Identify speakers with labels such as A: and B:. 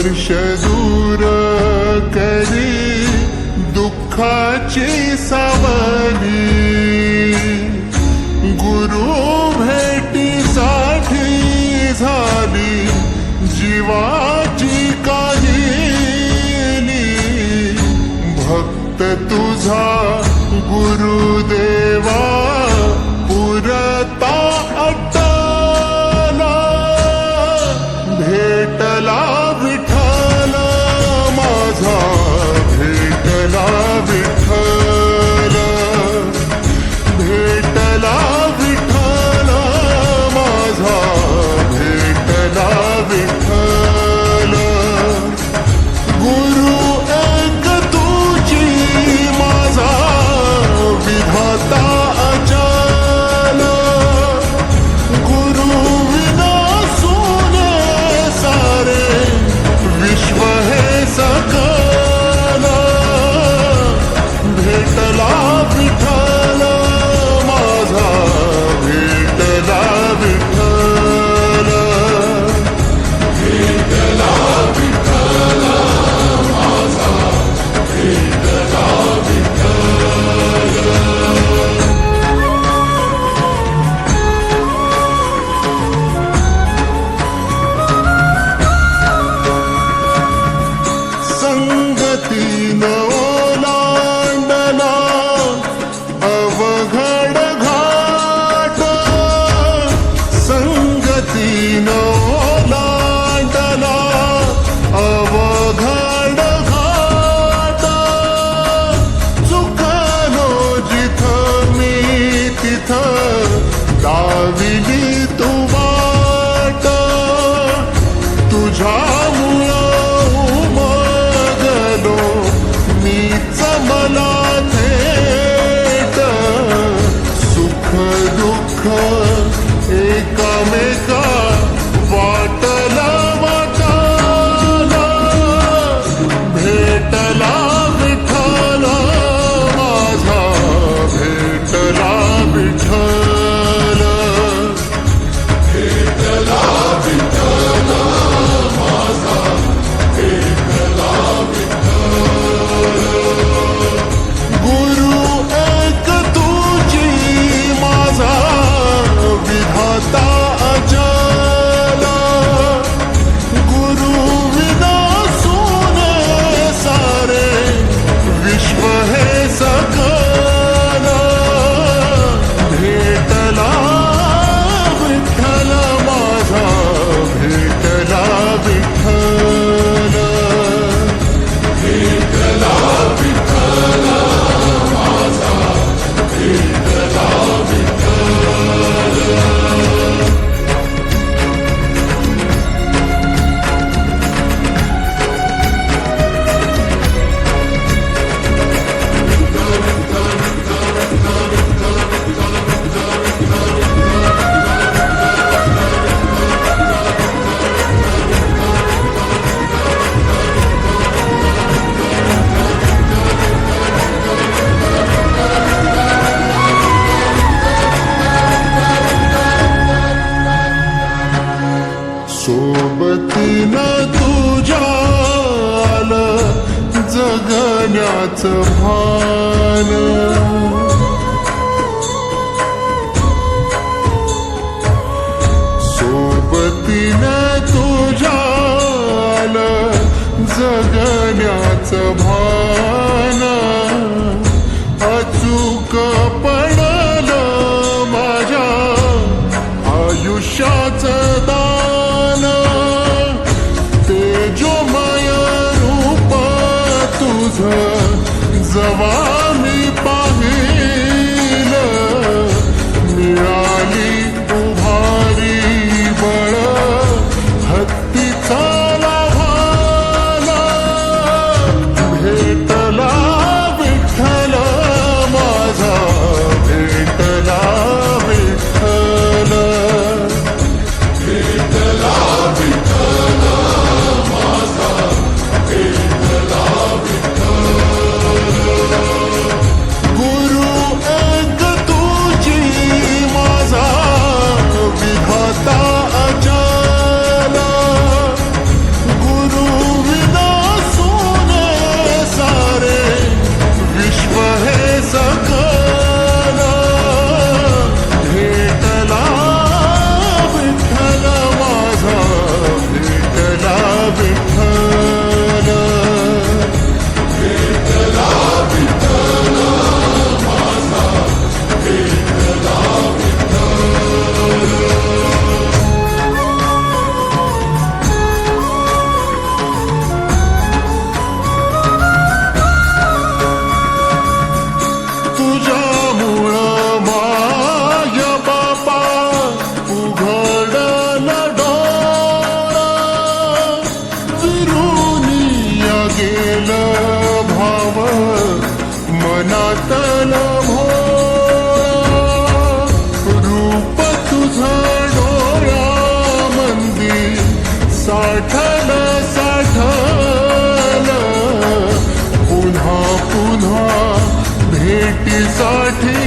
A: वर्ष दूर करी दुःखाची सावली, गुरु भेटीसाठी झाली जीवाची काहिली। भक्त तुझा गुरुदेवा पुरता अट्टला, भेटला विठ्ठल माझा, भेटला विठ्ठल, भेटला विठ्ठल माझा, भेटला विठ्ठल। गुरु एक तुझी माझा विधाता अचल, गुरु विना सोने सारे विश्व हे सकल। भेटला विठ्ठल माझा, भेटला विठ्ठल, भेटला विठ्ठल माझा, भेटला विठ्ठल। संगतीनं ओलांडला अवघड घाट, संगतीनं ओलांडला अवघड घाट। चुकलो जिथं मी तिथं दाविली तू वाट, तुझ्यामुळं उमगलो मीच मला थेट। सुख दुःख एकामेका वाटला वाटाला, भेटला विठ्ठल माझा, भेटला विठ्ठल, भेटला विठ्ठल माझा, भेटला विठ्ठल। गुरु एक तुझी माझा विधाता अचल, गुरु विना सोने सारे विश्व हे सकल। भेटला विठ्ठल माझा, भेटला विठ्ठल, भेटला विठ्ठल माझा, भेटला विठ्ठल। सोबतीनं तुझ्या आलं जगण्याचं भान, सोबतीनं तुझ्या आलं जगण्याचं भान। अचूक पडलं माझ्या आयुष्याचं दान, तेजोमय रूप तुझं जवा मी पाहिलं, मिळाली उभारी बळ हत्तीचा लाव्हाला। भेटला विठ्ठल माझा, भेटला विठ्ठल, भेटला विठ्ठल माझा, भेटला विठ्ठल। घातला भोळा रूप तुझं डोळ्यामंदी साठलं पुन्हा पुन्हा भेटीसाठी